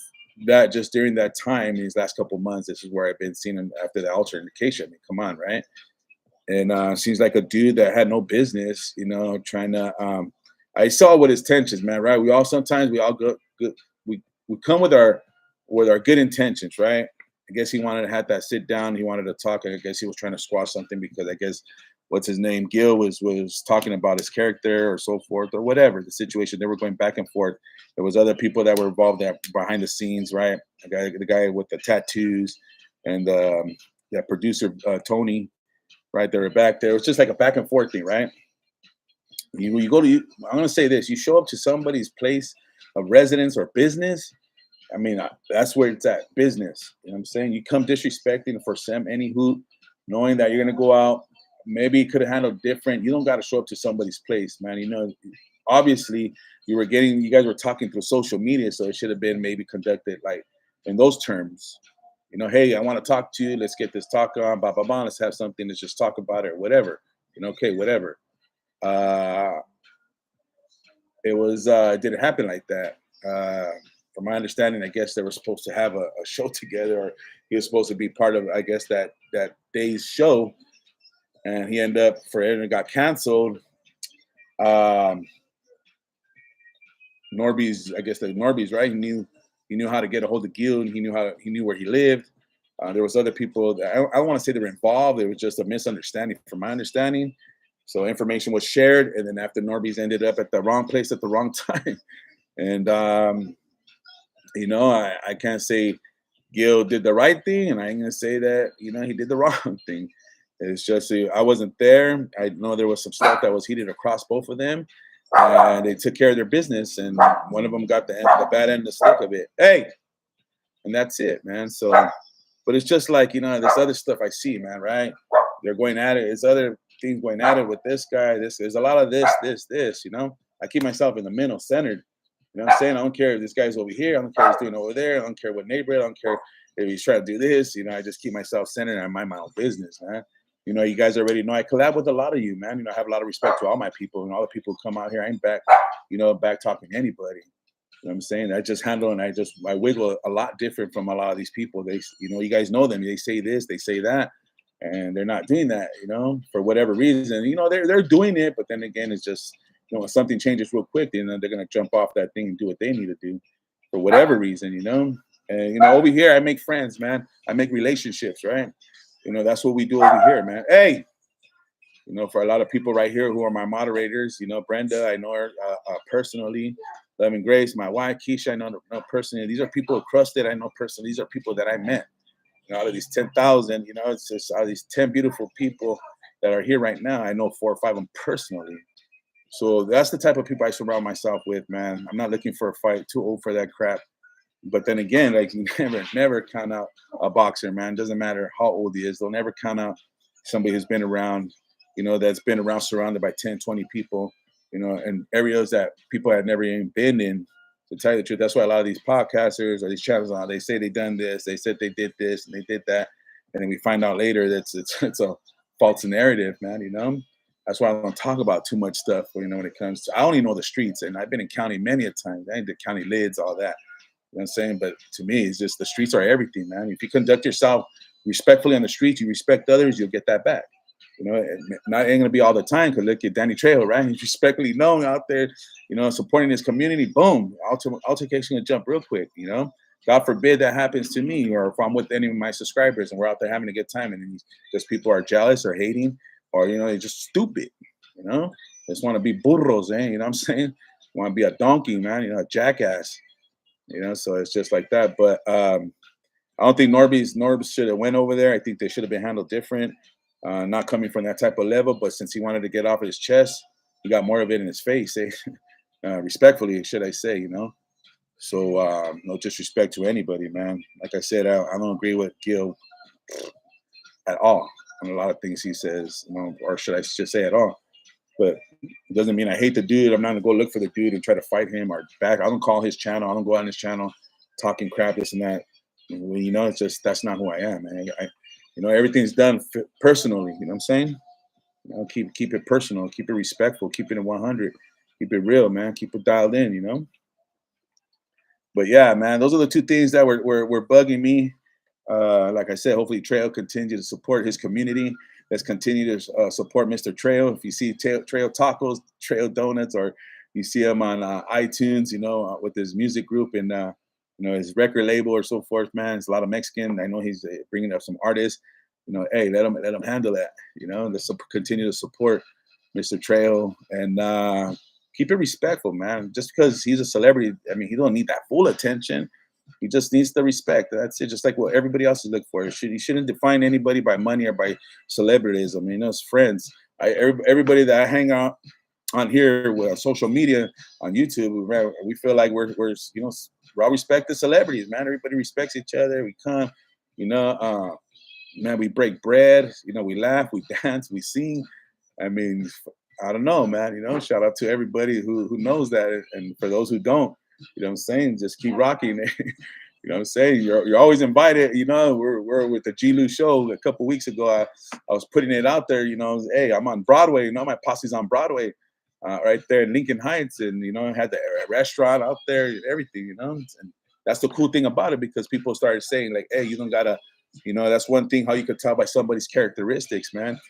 that just during that time in these last couple months. This is where I've been seeing him after the altercation. I mean, come on, right? And seems like a dude that had no business, trying to. I saw what his tensions, man. Right? We all go good. We come with our good intentions, right? I guess he wanted to have that sit down. He wanted to talk. I guess he was trying to squash something because I guess what's his name, Gil was talking about his character or so forth or whatever the situation. They were going back and forth. There was other people that were involved that behind the scenes, right? The guy with the tattoos and that producer Tony. Right, they were back there. It was just like a back and forth thing, right? You go to. I'm gonna say this: you show up to somebody's place of residence or business. I mean, that's where it's at. Business. You know what I'm saying? You come disrespecting for some any hoot, knowing that you're gonna go out. Maybe it could have handled different. You don't got to show up to somebody's place, man. Obviously, you guys were talking through social media, so it should have been maybe conducted like in those terms. Hey, I want to talk to you. Let's get this talk on, blah, blah, blah. Let's have something. Let's just talk about it or whatever. Okay, whatever. It didn't happen like that. From my understanding, I guess they were supposed to have a show together, or he was supposed to be part of, I guess, that day's show. And he ended up, it got canceled. Norby's, I guess the Norby's, right? He knew how to get a hold of Gil, and he knew where he lived. There was other people that I don't want to say they were involved. It was just a misunderstanding, from my understanding. So information was shared, and then after Norby's ended up at the wrong place at the wrong time, and I can't say Gil did the right thing, and I ain't gonna say that he did the wrong thing. It's just I wasn't there. I know there was some stuff that was heated across both of them, and they took care of their business, and one of them got the bad end of the stick of it. Hey, and that's it, man. So, but it's just like this other stuff I see, man. Right? They're going at it. It's other things going at it with this guy. There's a lot of this. I keep myself in the middle, centered. You know what I'm saying? I don't care if this guy's over here. I don't care if he's doing over there. I don't care what neighborhood. I don't care if he's trying to do this. I just keep myself centered and I mind my own business, man. You guys already know I collab with a lot of you, man. I have a lot of respect to all my people and all the people who come out here. I ain't back talking to anybody. You know what I'm saying? I just handle and I wiggle a lot different from a lot of these people. They, you guys know them. They say this, they say that, and they're not doing that, for whatever reason. They're doing it, but then again, it's just, if something changes real quick, then they're gonna jump off that thing and do what they need to do for whatever reason, And over here, I make friends, man. I make relationships, right? That's what we do over here, man. Hey, for a lot of people right here who are my moderators, Brenda, I know her personally. Love and Grace, my wife, Keisha, I know personally. These are people across it I know personally. These are people that I met. Out of these 10,000, it's just out of these 10 beautiful people that are here right now, I know 4 or 5 of them personally. So that's the type of people I surround myself with, man. I'm not looking for a fight. Too old for that crap. But then again, like, you never count out a boxer, man. Doesn't matter how old he is. They'll never count out somebody who's been around, that's been around surrounded by 10, 20 people, and areas that people had never even been in. To tell you the truth, that's why a lot of these podcasters or these channels they say they done this, they said they did this and they did that, and then we find out later that it's a false narrative, man. That's why I don't talk about too much stuff. When it comes to, I only know the streets, and I've been in county many a time. I ain't the county lids, all that. You know what I'm saying? But to me, it's just the streets are everything, man. If you conduct yourself respectfully on the streets, you respect others, you'll get that back. Not ain't gonna be all the time. Cause look at Danny Trejo, right? He's respectfully known out there, supporting his community. Boom, altercation gonna jump real quick. God forbid that happens to me, or if I'm with any of my subscribers and we're out there having a good time, and then just people are jealous or hating, or they're just stupid. Just want to be burros, eh? You know what I'm saying? Want to be a donkey, man. A jackass. So it's just like that. But I don't think Norbs should have went over there. I think they should have been handled different. Not coming from that type of level, but since he wanted to get off his chest, he got more of it in his face. Respectfully, should I say? So no disrespect to anybody, man. Like I said, I don't agree with Gil at all on a lot of things he says, or should I just say at all. But it doesn't mean I hate the dude. I'm not gonna go look for the dude and try to fight him or back. I don't call his channel. I don't go on his channel talking crap, this and that. It's just that's not who I am, man. Everything's done personally. You know what I'm saying? Keep it personal, keep it respectful, keep it at 100, keep it real, man. Keep it dialed in. But yeah, man, those are the two things that were bugging me. Like I said, hopefully Trejo continue to support his community. Let's continue to support Mr. Trejo. If you see Trejo Tacos, Trejo Donuts, or you see him on iTunes, with his music group and his record label or so forth, man, it's a lot of Mexican. I know he's bringing up some artists. Hey, let him handle that. Let's continue to support Mr. Trejo and keep it respectful, man. Just because he's a celebrity, he don't need that full attention. He just needs the respect. That's it. Just like what everybody else is looking for. He shouldn't define anybody by money or by celebrities. It's friends. Everybody that I hang out on here with social media, on YouTube, we feel like we're all respect the celebrities, man. Everybody respects each other. We come, man, we break bread. We laugh, we dance, we sing. I don't know, man. Shout out to everybody who knows that, and for those who don't, what I'm saying, just keep rocking. What I'm saying, you're always invited. We're with the G. Lu show a couple weeks ago. I was putting it out there. Hey, I'm on Broadway. My posse's on Broadway, right there in Lincoln Heights, and had the restaurant out there and everything. And that's the cool thing about it, because people started saying like, hey, you don't gotta. That's one thing how you could tell by somebody's characteristics, man.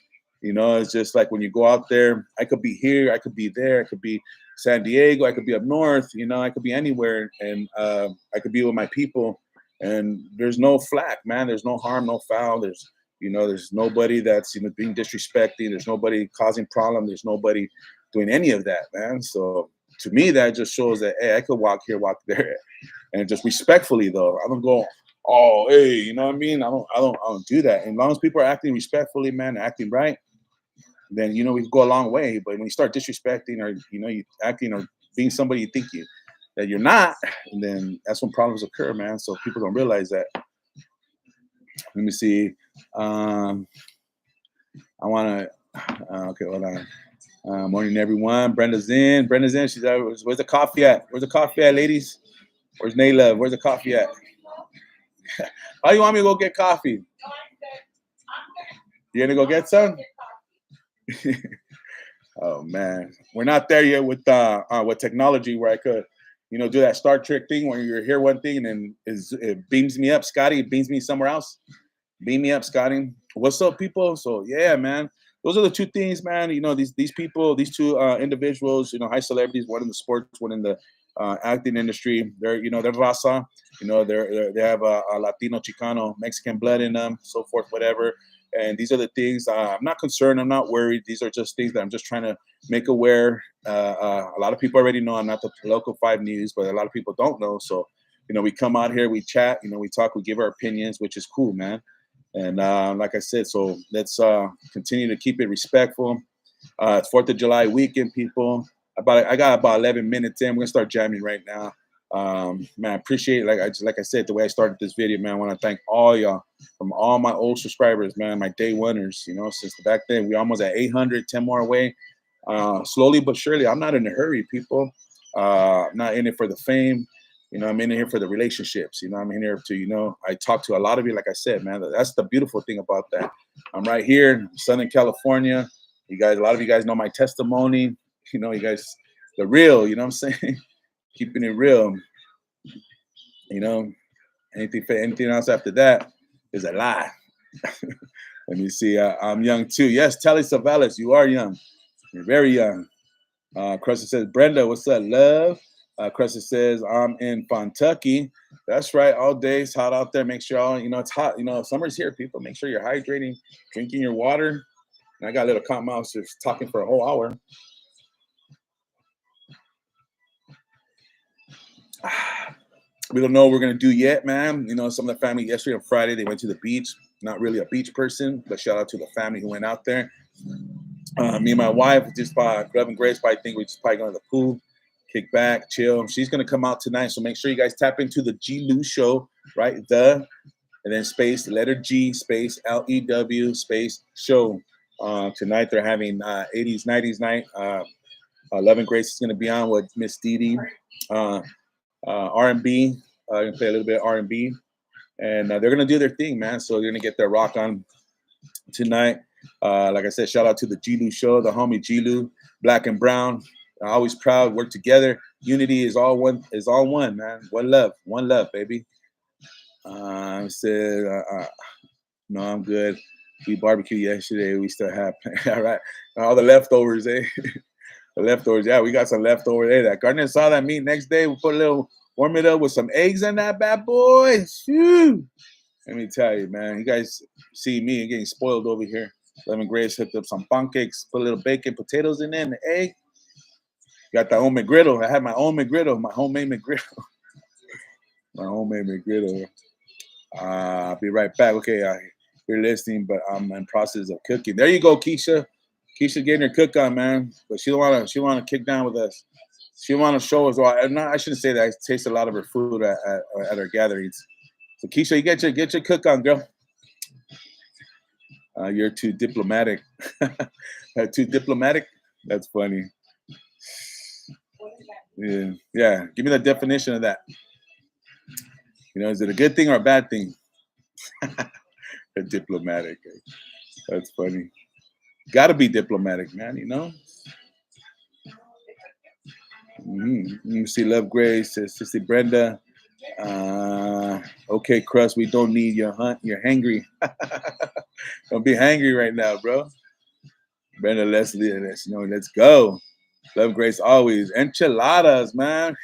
It's just like when you go out there, I could be here, I could be there, I could be San Diego, I could be up north, I could be anywhere, and I could be with my people, and there's no flack, man. There's no harm, no foul. There's nobody that's being disrespecting. There's nobody causing problem. There's nobody doing any of that, man. So to me, that just shows that, hey, I could walk here, walk there, and just respectfully though. I don't go, oh, hey, you know what I mean? I don't do that. And as long as people are acting respectfully, man, acting right, then we can go a long way. But when you start disrespecting, or you acting or being somebody you think that you're not, and then that's when problems occur, man. So people don't realize that. Let me see. I want to. Okay, hold on. Morning, everyone. Brenda's in. She's where's the coffee at? Where's the coffee at, ladies? Where's Nayla? Where's the coffee at? How you want me to go get coffee? You gonna go get some? Oh man, we're not there yet with technology where I could, do that Star Trek thing where you hear one thing and then it beams me up, Scotty. It beams me somewhere else. Beam me up, Scotty. What's up, people? So yeah, man, those are the two things, man. These people, these two individuals, high celebrities, one in the sports, one in the acting industry. They're they're raza. They have a Latino, Chicano, Mexican blood in them, so forth, whatever. And these are the things I'm not concerned. I'm not worried. These are just things that I'm just trying to make aware. A lot of people already know I'm not the local 5 News, but a lot of people don't know. So, we come out here, we chat, we talk, we give our opinions, which is cool, man. And like I said, so let's continue to keep it respectful. It's 4th of July weekend, people. I got about 11 minutes in. We're going to start jamming right now. Man, I appreciate it. Like I said, the way I started this video, man, I want to thank all y'all from all my old subscribers, man, my day oneers, since back then. We almost at 800, 10 more away. Slowly but surely. I'm not in a hurry, people. I'm not in it for the fame. I'm in here for the relationships. I'm in here to, I talk to a lot of you, like I said, man. That's the beautiful thing about that. I'm right here in Southern California. You guys, a lot of you guys know my testimony. You guys, the real, you know what I'm saying? Keeping it real. Anything else after that is a lie. Let me see. I'm young too. Yes, Telly Savalas, you are young. You're very young. Cressy says, Brenda, what's up, love? Cressy says, I'm in Kentucky. That's right. All day it's hot out there. Make sure it's hot. Summer's here, people. Make sure you're hydrating, drinking your water. And I got a little cotton mouse just talking for a whole hour. We don't know what we're going to do yet, man. Some of the family yesterday on Friday, they went to the beach. Not really a beach person, but shout out to the family who went out there. Me and my wife just by Glove and Grace, I think we're just probably going to the pool, kick back, chill. She's going to come out tonight, so make sure you guys tap into the G Lou show, right? And then space, letter G, space, LEW, space, show. Tonight they're having 80s, 90s night. Love and Grace is going to be on with Miss Dee Dee. R&B, going to play a little bit of R&B. And they're going to do their thing, man. So they're going to get their rock on tonight. Like I said, shout out to the G Lou show, the homie G Lou, Black and Brown. Always proud, work together. Unity is all one, man. One love, baby. No, I'm good. We barbecued yesterday. We still have, all right. All the leftovers, eh? The leftovers, yeah, we got some leftovers. Hey, that Gardner saw that meat next day. We warm it up with some eggs in that bad boy. Phew. Let me tell you, man. You guys see me getting spoiled over here. Lemon Grace hooked up some pancakes, put a little bacon, potatoes in there, and the egg. Got the own McGriddle. I had my own McGriddle, my homemade McGriddle. I'll be right back. Okay, you're listening, but I'm in process of cooking. There you go, Keisha. Keisha getting her cook on, man. But she wanna kick down with us. She wanna show us. Well, I shouldn't say that. I taste a lot of her food at our gatherings. So Keisha, you get your cook on, girl. You're too diplomatic. Too diplomatic? That's funny. Yeah. Give me the definition of that. Is it a good thing or a bad thing? Diplomatic. That's funny. Got to be diplomatic, man. You see, Love Grace says, Sissy Brenda. Okay, Crust, we don't need your hunt. You're hangry. Don't be hangry right now, bro. Brenda Leslie, let's go. Love Grace always. Enchiladas, man.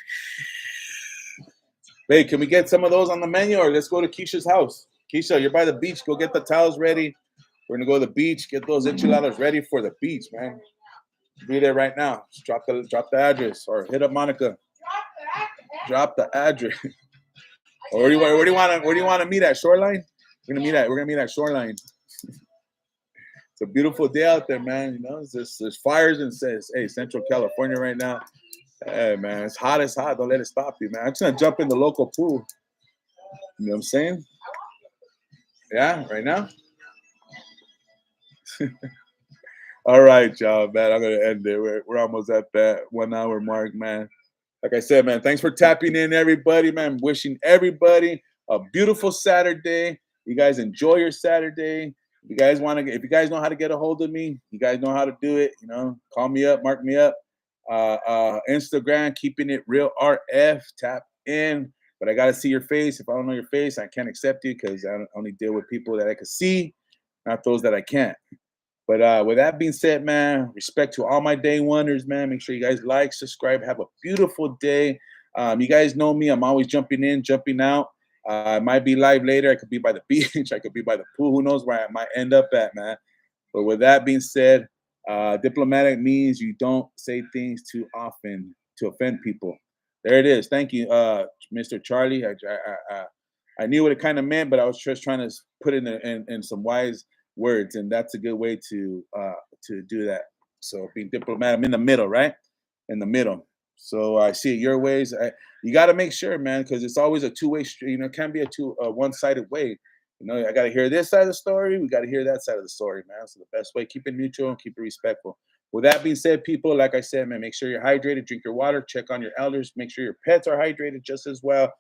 Hey, can we get some of those on the menu, or let's go to Keisha's house? Keisha, you're by the beach. Go get the towels ready. We're gonna go to the beach. Get those enchiladas ready for the beach, man. Be there right now. Just drop the address, or hit up Monica. Drop the address. Or where do you want to meet at? Shoreline? We're gonna meet at Shoreline. It's a beautiful day out there, man. There's fires and says, hey, Central California right now. Hey, man, it's hot. Don't let it stop you, man. I'm just gonna jump in the local pool. You know what I'm saying? Yeah, right now. All right, y'all, man. I'm gonna end it. We're almost at that 1 hour mark, man. Like I said, man, thanks for tapping in, everybody, man. Wishing everybody a beautiful Saturday. You guys enjoy your Saturday. If you guys know how to get a hold of me, you guys know how to do it. Call me up, mark me up. Instagram, keeping it real RF. Tap in, but I gotta see your face. If I don't know your face, I can't accept you because I only deal with people that I can see, not those that I can't. But with that being said, man, respect to all my day wonders, man. Make sure you guys like, subscribe, have a beautiful day. You guys know me. I'm always jumping in, jumping out. I might be live later. I could be by the beach. I could be by the pool. Who knows where I might end up at, man. But with that being said, diplomatic means you don't say things too often to offend people. There it is. Thank you, Mr. Charlie. I knew what it kind of meant, but I was just trying to put it in some wise words, and that's a good way to do that. So being diplomatic, I'm in the middle, right? In the middle. So I see it your ways. You got to make sure, man, because it's always a two-way street. It can't be a one-sided way. I got to hear this side of the story. We got to hear that side of the story, man. So the best way, keep it mutual and keep it respectful. With that being said, people, like I said, man, make sure you're hydrated, drink your water, check on your elders, make sure your pets are hydrated just as well.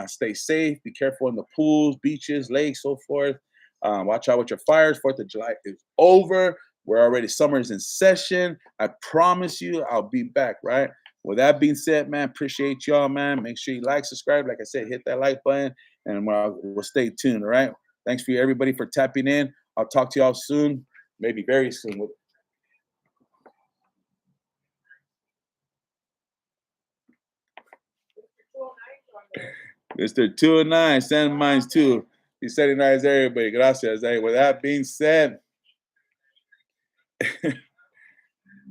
Stay safe, be careful in the pools, beaches, lakes, so forth. Watch out with your fires. 4th of July is over. We're already, summer's in session. I promise you, I'll be back, right? With that being said, man, appreciate y'all, man. Make sure you like, subscribe. Like I said, hit that like button, and we'll stay tuned, all right? Thanks for everybody for tapping in. I'll talk to y'all soon, maybe very soon. Mr. 209, send mines too. He's setting nice everybody. Gracias. Hey, with that being said,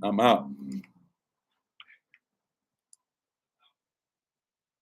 I'm out.